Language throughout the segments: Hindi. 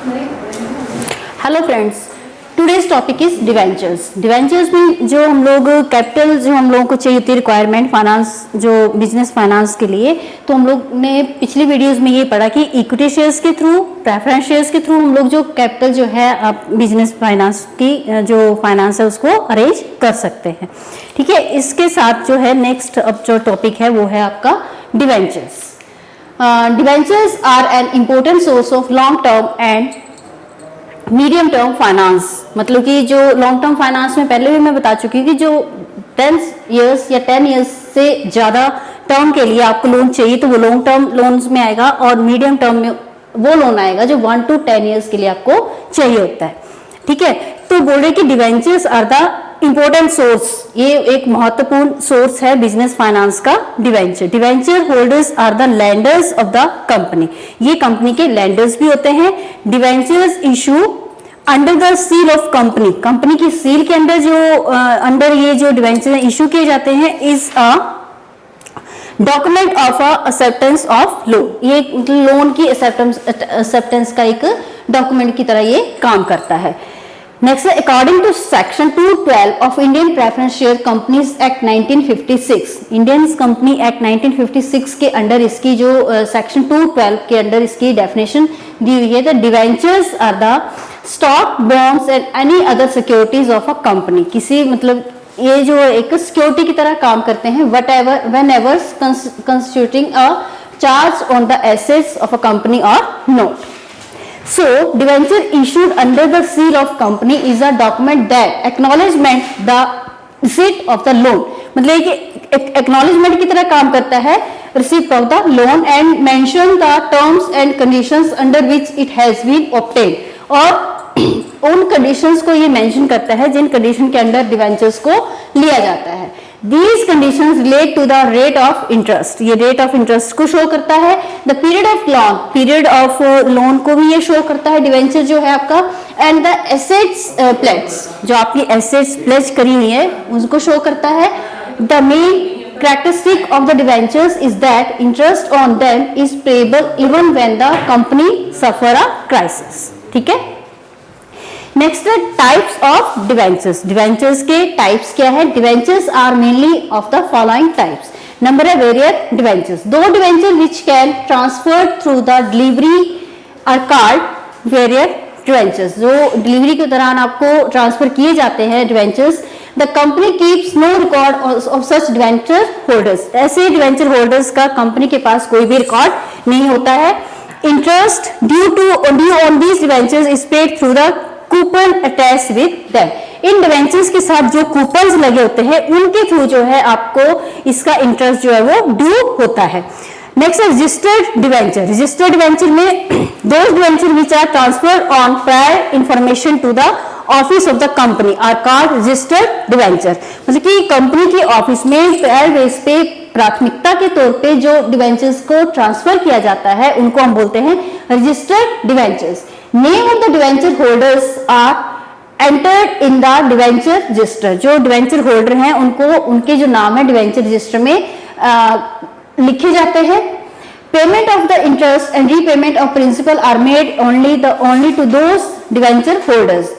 Hello friends, today's topic is debentures. Debentures में जो हम लोग कैपिटल जो हम लोगों को चाहिए होती है रिक्वायरमेंट फाइनेंस जो बिजनेस फाइनेंस के लिए, तो हम लोग ने पिछली वीडियोस में ये पढ़ा कि इक्विटी शेयर्स के थ्रू, प्रेफरेंस शेयर्स के थ्रू हम लोग जो कैपिटल जो है आप बिजनेस फाइनेंस की जो फाइनेंस है उसको अरेंज कर सकते हैं। ठीक है, इसके साथ जो है नेक्स्ट अब जो टॉपिक है वो है आपका debentures. Debentures are an important source of long term and medium term finance. मतलब कि जो लॉन्ग टर्म फाइनेंस में पहले भी मैं बता चुकी हूँ कि जो 10 इयर्स या 10 इयर्स से ज़्यादा टर्म के लिए आपको लोन चाहिए तो वो लॉन्ग टर्म लोन्स में आएगा, और मीडियम टर्म में वो लोन आएगा जो 1 to 10 इयर्स के लिए आपको चाहिए होता है। ठीक है, तो बोल रहे कि debentures are the important source, ये एक महत्वपूर्ण सोर्स है बिजनेस फाइनेंस का debenture. Debenture holders are the lenders of the company, ये कंपनी के लैंडर्स भी होते हैं। Debentures issue under the seal of company, company की सील के अंदर जो अंडर ये जो डिवेंचर इशू किए जाते हैं is a document of acceptance of loan, ये लोन की एक्सेप्टेंस का एक डॉक्यूमेंट की तरह ये काम करता है। Next, according to section 212 of Indian preference share companies act 1956, Indian company act 1956 के अंडर इसकी जो सेक्शन 212 के अंडर इसकी डेफिनेशन दी हुई है। The debentures are the stock, bonds and any other securities of a company, किसी मतलब ये जो एक सिक्योरिटी की तरह काम करते हैं what ever when ever constituting a charge on the assets of a company और note. So, debenture issued under the seal of company is a document that acknowledgement the receipt of the loan, मतलब कि acknowledgement की तरह काम करता है receipt of the loan and mention the terms and conditions under which it has been obtained, और उन कंडीशंस को ये मेंशन करता है जिन कंडीशन के अंडर डिवेंचर्स को लिया जाता है। These conditions relate to the rate of interest, ये रेट ऑफ इंटरेस्ट को शो करता है। The period of loan, period of loan को भी ये शो करता है डिवेंचर जो है आपका। एंड द एसेट्स प्लेज, जो आपकी एसेट्स प्लेज करी हुई है उसको शो करता है। The main characteristic of the debentures is that interest on them is payable even when the company suffer a crisis। ठीक है, next types of debentures. Debentures के टाइप्स क्या है? Debentures are mainly of the following types. Number है वेरियर डिवेंचर्स, दो debenture which can transfer through the delivery और कार्ड वेरियर डिवेंचर्स, जो डिलीवरी के दौरान आपको ट्रांसफर किए जाते हैं debentures. The company keeps no record of such debenture holders, ऐसे डिवेंचर होल्डर्स का कंपनी के पास कोई भी रिकॉर्ड नहीं होता है। Interest due on these debentures is paid through the coupon attach with them, in debentures के साथ जो कूपन्स लगे होते हैं उनके थ्रू जो है आपको इसका इंटरेस्ट जो है वो ड्यू होता है। नेक्स्ट है रजिस्टर्ड डिवेंचर। रजिस्टर्ड डिवेंचर में those debenture which are transfer on prior information to the office of the company are called registered debenture, मतलब कि कंपनी की ऑफिस में प्रायर बेस पे प्राथमिकता के तौर पे जो डिवेंचर्स को ट्रांसफर किया जाता है उनको हम बोलते हैं registered debentures. Name of the debenture holders are entered in the debenture register, जो डिवेंचर होल्डर हैं उनको उनके जो नाम है डिवेंचर रजिस्टर में लिखे जाते हैं। Payment of the interest and repayment of principal are made only to those debenture holders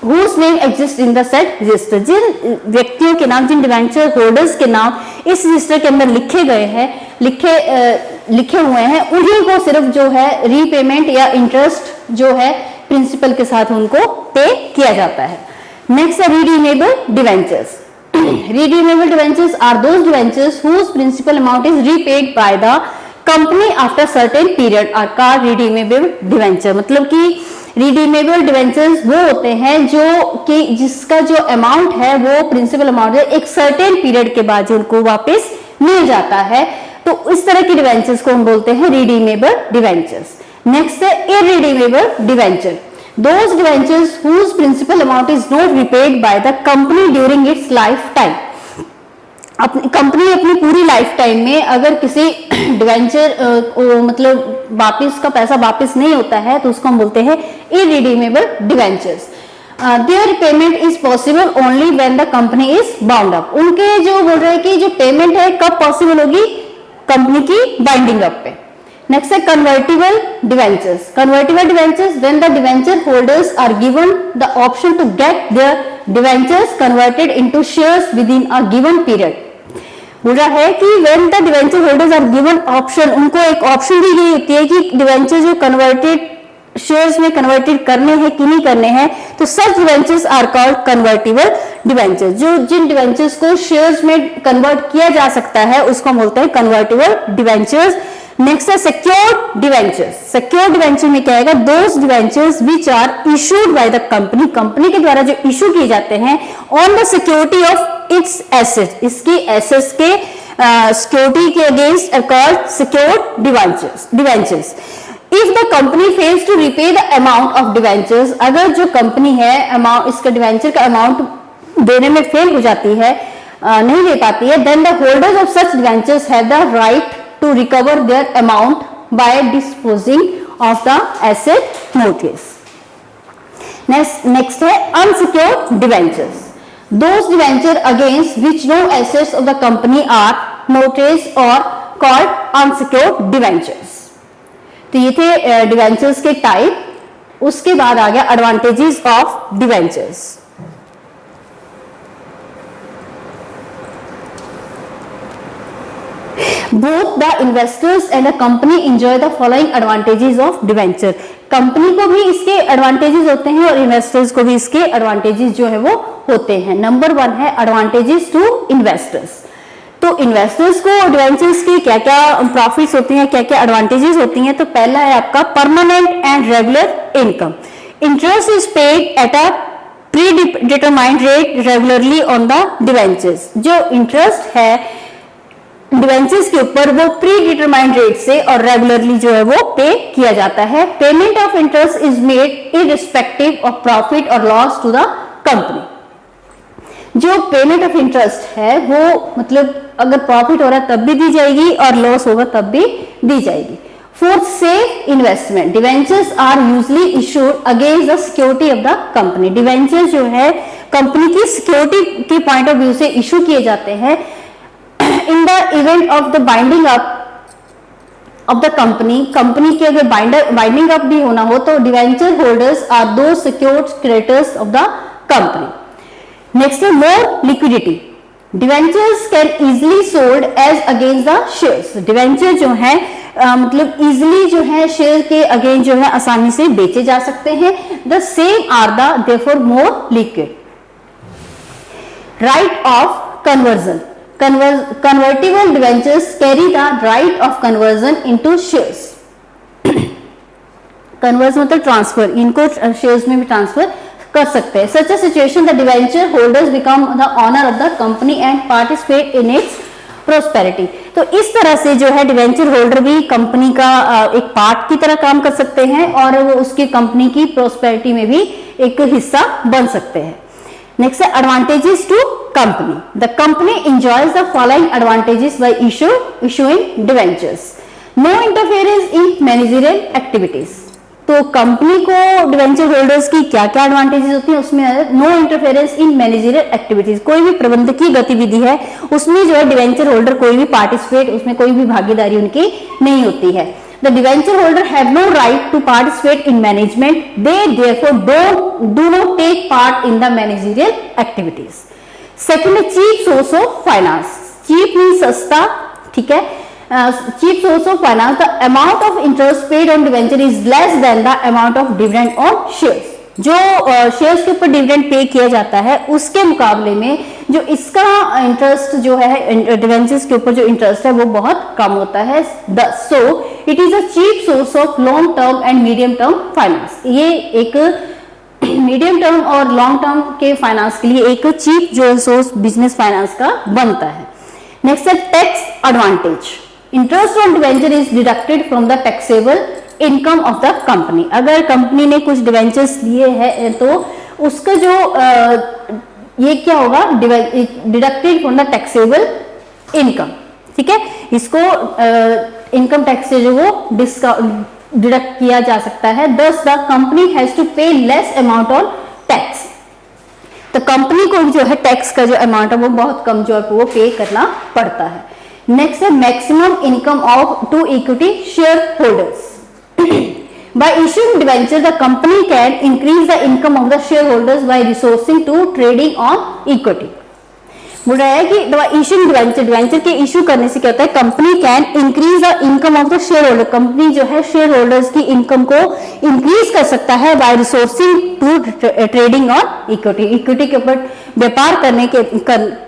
whose name exists in the said register, जिन व्यक्तियों के नाम, जिन डिवेंचर होल्डर्स के नाम इस रजिस्टर के अंदर लिखे गए हैं, लिखे हुए हैं, उन्हीं को सिर्फ जो है रीपेमेंट या इंटरेस्ट जो है प्रिंसिपल के साथ उनको पे किया जाता है। नेक्स्ट है redeemable debentures. Redeemable debentures are those debentures whose principal amount is repaid by the company after certain period are called redeemable debenture, मतलब कि रिडीमेबल डिवेंचर्स वो होते हैं जो कि जिसका जो अमाउंट है वो प्रिंसिपल अमाउंट है एक सर्टेन पीरियड के बाद उनको वापस मिल जाता है, तो इस तरह की डिवेंचर्स को हम बोलते हैं रिडीमेबल डिवेंचर्स। नेक्स्ट है irredeemable debenture, those debentures whose principal amount is not repaid by the company during its lifetime, company अपनी पूरी लाइफ टाइम में अगर किसी डिवेंचर मतलब वापस का पैसा वापस नहीं होता है तो उसको हम बोलते हैं irredeemable debentures. There payment is possible only when the company is bound up, उनके जो बोल रहे हैं कि जो पेमेंट है कब पॉसिबल होगी? कंपनी की बाइंडिंग अप पे। नेक्स्ट है convertible debentures. Convertible debentures when the debenture holders are given the option to get their debentures converted into shares within a given period. बोल रहा है कि when the debenture holders are given option, उनको एक ऑप्शन दी गई होती है कि डिवेंचर जो कन्वर्टेड शेयर्स में कन्वर्टेड करने हैं कि नहीं करने हैं, तो such debentures are called convertible debentures. जो जिन डिवेंचर्स को शेयर्स में कन्वर्ट किया जा सकता है उसको बोलते हैं कन्वर्टिबल डिवेंचर्स। नेक्स्ट है सिक्योर्ड डिवेंचर्स। सिक्योर्ड डिवेंचर में क्या आएगा, those debentures which are issued by the company, company के द्वारा जो इशू किए जाते हैं on the security of its asset, इसकी एसेट्स के सिक्योरिटी के against are called secured debentures. If the company fails to repay the amount of debentures, अगर जो कंपनी है अमाउंट इसका डिवेंचर का अमाउंट देने में फेल हो जाती है, नहीं दे पाती है, then the holders of such debentures have the right to recover their amount by disposing of the asset notice. Next है unsecured debentures. Those debenture against which no assets of the company are notice और कॉल्ड अनसिक्योर्ड डिवेंचर्स। तो ये थे डिवेंचर्स के टाइप। उसके बाद आ गया advantages of debentures. Both the investors and the company enjoy the following advantages of debenture। Company को भी इसके एडवांटेजेस होते हैं और इन्वेस्टर्स को भी इसके एडवांटेजेस जो है वो होते हैं। नंबर 1 है एडवांटेजेस टू इन्वेस्टर्स। तो इन्वेस्टर्स को डिवेंचर्स की क्या क्या प्रॉफिट्स होती हैं, क्या क्या एडवांटेजेस होती हैं। तो पहला है आपका permanent and regular income. Interest is paid at a pre determined rate regularly on the debentures. जो इंटरेस्ट है डिवेंचर्स के ऊपर वो प्री डिटरमाइंड रेट से और रेगुलरली जो है वो पे किया जाता है। Payment of interest is made irrespective of profit और लॉस टू द कंपनी। जो पेमेंट ऑफ इंटरेस्ट है वो मतलब अगर प्रॉफिट हो रहा है तब भी दी जाएगी और लॉस होगा तब भी दी जाएगी। Fourth, safe investment. Debentures are usually issued against the security of the company. Debentures जो है कंपनी की सिक्योरिटी के पॉइंट ऑफ व्यू से इशू किए जाते हैं। In the event of the binding up of the company के अगर बाइंडिंग अप भी होना हो तो debenture holders are the secured creditors of the company. Next है more liquidity. Debentures can easily sold as against the shares. Debenture जो है मतलब इजिली जो है शेयर के अगेंस्ट जो है आसानी से बेचे जा सकते हैं। The same are the therefore more liquid. Right of conversion. Convertible debentures carry the right of conversion into shares। Conversion मतलब ट्रांसफर, इनको शेयर्स में भी ट्रांसफर कर सकते हैं। Such a situation the debenture holders become the owner of the company and participate in its prosperity. तो इस तरह से जो है डिवेंचर होल्डर भी कंपनी का एक पार्ट की तरह काम कर सकते हैं और वो उसकी कंपनी की प्रोस्पेरिटी में भी एक हिस्सा बन सकते हैं। नेक्स्ट है advantages to company. The company enjoys the following advantages by issuing debentures. No interference in managerial activities. तो कंपनी को डिवेंचर होल्डर्स की क्या क्या एडवांटेजेस होती है उसमें no interference in managerial activities. कोई भी प्रबंधकीय गतिविधि है उसमें जो है डिवेंचर होल्डर कोई भी पार्टिसिपेट, उसमें कोई भी भागीदारी उनकी नहीं होती है। The debenture holder have no right to participate in management. They therefore do not take part in the managerial activities. Second, cheap source of finance. Cheap means सस्ता, ठीक है। Cheap source of finance. The amount of interest paid on debenture is less than the amount of dividend on shares. जो शेयर्स के ऊपर डिविडेंड पे किया जाता है उसके मुकाबले में जो इसका इंटरेस्ट जो है डिवेंचर्स के ऊपर जो इंटरेस्ट है वो बहुत कम होता है। So it is a cheap source of long term and medium term finance. ये एक मीडियम टर्म और लॉन्ग टर्म के फाइनेंस के लिए एक चीप जो सोर्स बिजनेस फाइनेंस का बनता है। नेक्स्ट है tax advantage. Interest on debenture is deducted from the taxable income of the company. अगर कंपनी ने कुछ डिवेंचर्स लिए हैं तो उसका जो ये क्या होगा deducted from the taxable income, ठीक है। इसको इनकम टैक्स से जो वो डिडक्ट किया जा सकता है। दस द कंपनी हैज टू पे लेस अमाउंट ऑन टैक्स। तो कंपनी को जो है टैक्स का जो अमाउंट है वो बहुत कम जो है वो पे करना पड़ता है। नेक्स्ट है maximum income of to equity share holders. By issuing debenture, the company can increase the income of the shareholders by resourcing to trading on equity। बोल रहा है कि इश्यूइंग डिवेंचर, डिवेंचर के इशू करने से क्या होता है, company can increase the income of the share holder, company जो है शेयर होल्डर्स की इनकम को इंक्रीज कर सकता है by resorting to trading on equity, equity के ऊपर व्यापार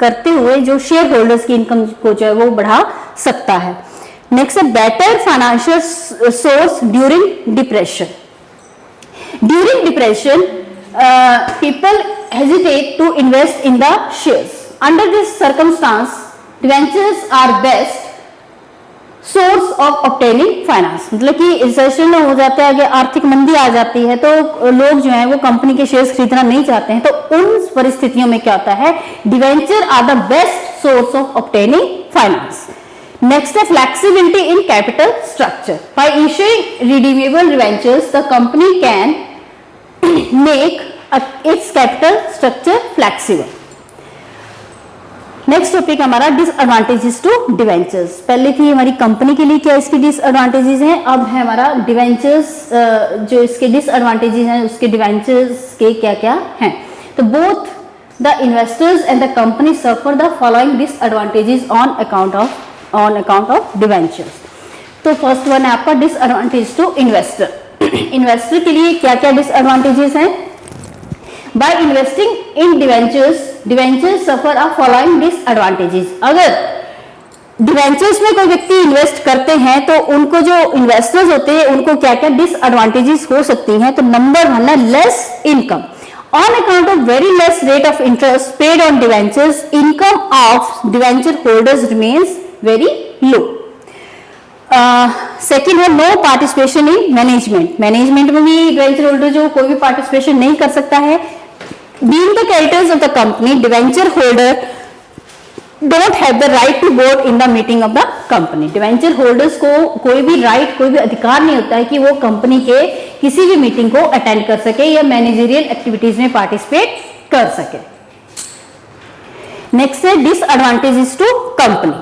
करते हुए जो शेयर होल्डर्स की इनकम को जो है वो बढ़ा सकता है। नेक्स्ट है better financial source during depression. During depression people hesitate to invest in the shares. Under this circumstance, debentures are best source of obtaining finance। मतलब कि रिसेशन हो जाता है, अगर आर्थिक मंदी आ जाती है तो लोग जो है वो कंपनी के शेयर्स खरीदना नहीं चाहते हैं, तो उन परिस्थितियों में क्या होता है, debenture are the best source of obtaining finance. Next है flexibility in capital structure. By issuing redeemable debentures the company can make its capital structure flexible. Next topic हमारा डिसएडवांटेजेस टू डिवेंचर्स। पहले थी हमारी कंपनी के लिए क्या इसके डिसएडवांटेजेस हैं, अब है हमारा डिवेंचर्स जो इसके डिसएडवांटेजेस हैं उसके डिवेंचर्स के क्या क्या हैं। तो both the investors and the company suffer the following disadvantages on account of debentures. तो फर्स्ट वन है आपका डिसएडवांटेज टू इन्वेस्टर। इन्वेस्टर के लिए क्या क्या डिसएडवांटेजेस हैं। By investing in debentures suffer a following disadvantages. अगर डिवेंचर्स में कोई व्यक्ति इन्वेस्ट करते हैं तो उनको जो इन्वेस्टर्स होते हैं उनको क्या क्या डिसएडवांटेजेस हो सकती हैं। तो नंबर वन है less income. On account of very less rate of interest paid on debentures, income of debenture holders remains very low. Second है नो पार्टिसिपेशन इन मैनेजमेंट में भी डिवेंचर होल्डर जो कोई भी पार्टिसिपेशन नहीं कर सकता है। Being the creditors of the company, debenture holder don't have the right to vote in the meeting of the company. Debenture holders को कोई भी राइट, कोई भी अधिकार नहीं होता है कि वो कंपनी के किसी भी मीटिंग को अटेंड कर सके या मैनेजरियल एक्टिविटीज में पार्टिसिपेट कर सके। नेक्स्ट है disadvantages to company.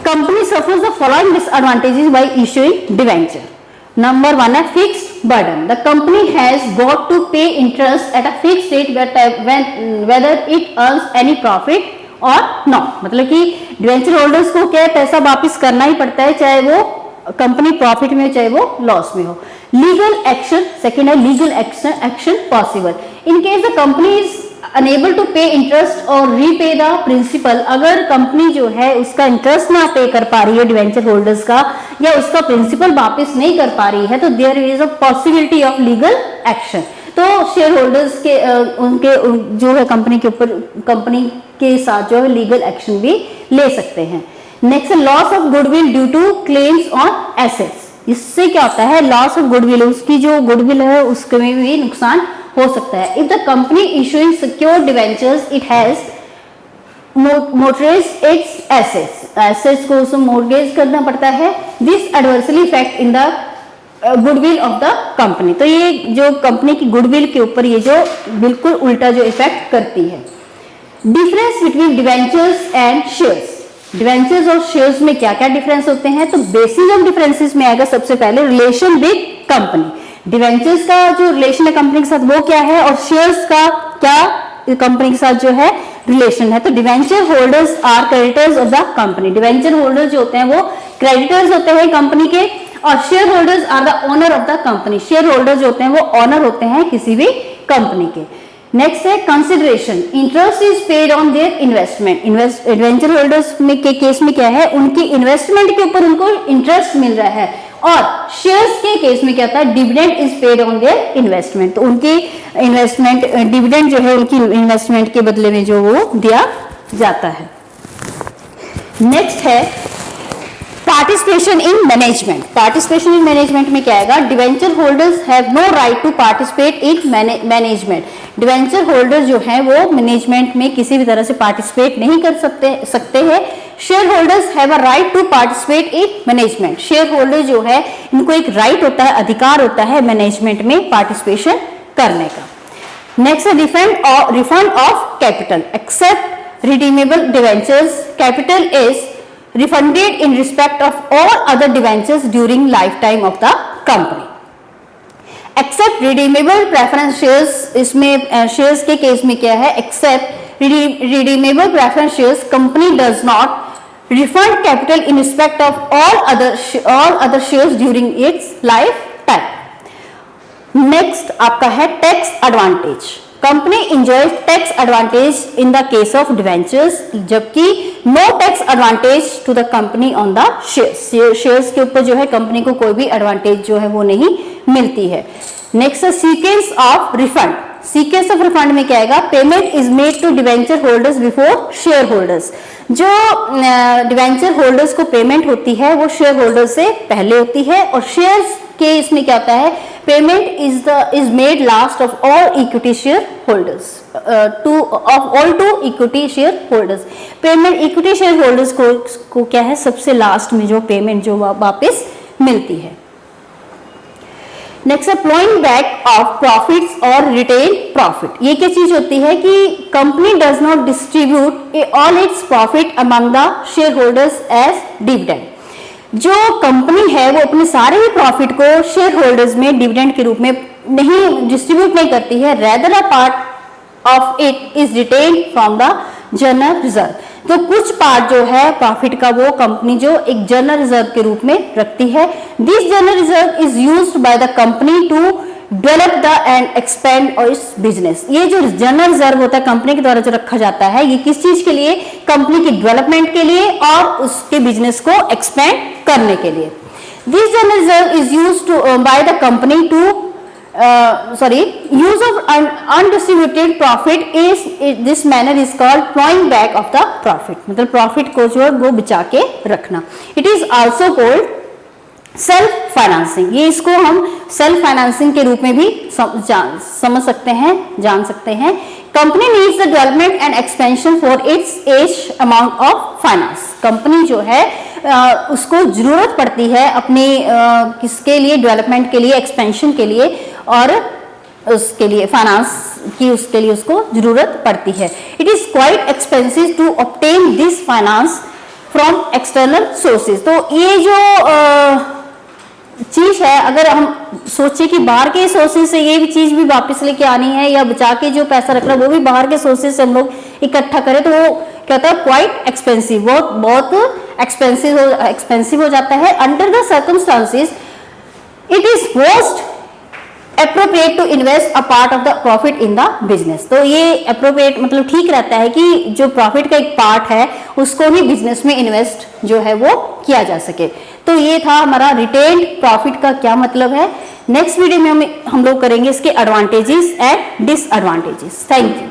Company suffers the following disadvantages by issuing debenture. Number one है fixed burden. The company has got to pay interest at a fixed rate whether it earns any profit or not. मतलब कि डिवेंचर होल्डर्स को क्या पैसा वापस करना ही पड़ता है, चाहे वो कंपनी प्रॉफिट में हो चाहे वो लॉस में हो। लीगल एक्शन, सेकेंड है legal action possible in case the company is unable to pay interest और रीपे द प्रिंसिपल। अगर कंपनी जो है उसका इंटरेस्ट ना पे कर पा रही है डिवेंचर होल्डर्स का, या उसका प्रिंसिपल वापस नहीं कर पा रही है, तो there is a possibility of legal action. तो शेयर होल्डर्स के उनके जो है कंपनी के ऊपर, कंपनी के साथ जो है लीगल एक्शन भी ले सकते हैं। Next loss of goodwill due to claims on assets. इससे क्या होता है, लॉस ऑफ गुडविल, उसकी जो गुडविल है उसमें भी नुकसान हो सकता है। If the company issuing secured debentures it has mortgage its assets को उसको मोर्टगेज करना पड़ता है। This adversely effect in the goodwill of the company. तो ये जो कंपनी की गुडविल के ऊपर ये जो बिल्कुल उल्टा जो इफेक्ट करती है। Difference between debentures and shares. Debentures और शेयर्स में क्या क्या डिफरेंस होते हैं, तो बेसिस ऑफ डिफरेंसेस में आएगा सबसे पहले रिलेशन विद कंपनी। डिवेंचर्स का जो रिलेशन है कंपनी के साथ वो क्या है, और शेयर्स का क्या कंपनी के साथ जो है रिलेशन है। तो debenture holders are creditors of the company. Debenture holders जो होते हैं वो क्रेडिटर्स होते हैं कंपनी के, और share holders are the owner of the company. Share holders जो होते हैं वो ओनर होते हैं किसी भी कंपनी के। नेक्स्ट है consideration. Interest is paid on their investment. Debenture holders में के केस में क्या है, उनकी इन्वेस्टमेंट के ऊपर उनको इंटरेस्ट मिल रहा है, और शेयर्स के केस में क्या होता है, dividend is paid on their investment. तो उनकी इन्वेस्टमेंट डिविडेंड जो है उनकी इन्वेस्टमेंट के बदले में जो वो दिया जाता है। नेक्स्ट है participation in management. Participation in management में क्या आएगा, debenture holders have no right to participate in management. Debenture holders जो है वो मैनेजमेंट में किसी भी तरह से पार्टिसिपेट नहीं कर सकते हैं। Share holders have a right to participate in management. Share holder जो है इनको एक राइट होता है, अधिकार होता है मैनेजमेंट में पार्टिसिपेशन करने का। Next refund of capital except redeemable debentures, capital is refunded in respect of all other debentures during lifetime of the company. Except redeemable preference shares, इसमें शेयर्स के केस में क्या है, except redeemable preference shares company does not refund capital in respect of all other shares during its lifetime. Next आपका है tax advantage. Company enjoys tax advantage in the case of debentures, जबकि no tax advantage to the company on the shares के ऊपर जो है कंपनी को कोई भी एडवांटेज जो है वो नहीं मिलती है. Next sequence of refund. Sequence of refund में क्या आएगा, payment is made to debenture holders before share holders. जो डिवेंचर होल्डर्स को पेमेंट होती है वो शेयर होल्डर्स से पहले होती है, और शेयर्स के इसमें क्या होता है, payment is made last of all equity share holders to equity share holders. Payment equity share holders को क्या है, सबसे लास्ट में जो पेमेंट जो वापस मिलती है. Next ploughing back of profits और रिटेन प्रॉफिट. ये क्या चीज होती है कि company does not distribute all its profit among the share holders as dividend. जो कंपनी है वो अपने सारे ही प्रॉफिट को शेयर होल्डर्स में डिविडेंड के रूप में नहीं डिस्ट्रीब्यूट नहीं करती है, rather a part of it is retain from the general reserve. तो कुछ पार्ट जो है प्रॉफिट का वो कंपनी जो एक जनरल रिजर्व के रूप में रखती है. This general reserve is used by the company to develop the and expand और इट्स बिजनेस. ये जो जनरल रिजर्व होता है कंपनी के द्वारा जो रखा जाता है, ये किस चीज के लिए, कंपनी की डेवलपमेंट के लिए और उसके बिजनेस को एक्सपेंड करने के लिए. This general reserve is used by the company to use of undistributed profit is this manner is called plowing back of the profit. मतलब प्रॉफिट को जो है वो बचा के रखना. It is also called self financing. ये इसको हम सेल्फ फाइनेंसिंग के रूप में भी समझ सकते हैं, जान सकते हैं. Company needs the development and expansion for its as amount of finance. Company जो है उसको जरूरत पड़ती है अपनी किसके लिए, डेवलपमेंट के लिए, एक्सपेंशन के लिए, और उसके लिए फाइनेंस की उसके लिए उसको जरूरत पड़ती है. It is quite expensive to obtain this finance from external sources. तो ये जो चीज है, अगर हम सोचे कि बाहर के सोर्सेज से ये भी चीज भी वापस लेके आनी है या बचा के जो पैसा रखना वो भी बाहर के सोर्सेज से हम लोग इकट्ठा करें, तो वो कहता है क्वाइट एक्सपेंसिव, बहुत एक्सपेंसिव हो जाता है. Under the circumstances it is most appropriate to invest a part of the profit in the business. तो ये appropriate मतलब ठीक रहता है कि जो प्रॉफिट का एक पार्ट है उसको ही बिजनेस में इन्वेस्ट जो है वो किया जा सके. तो ये था हमारा रिटेन्ड प्रॉफिट का क्या मतलब है. नेक्स्ट वीडियो में हम लोग करेंगे इसके advantages and disadvantages. Thank you.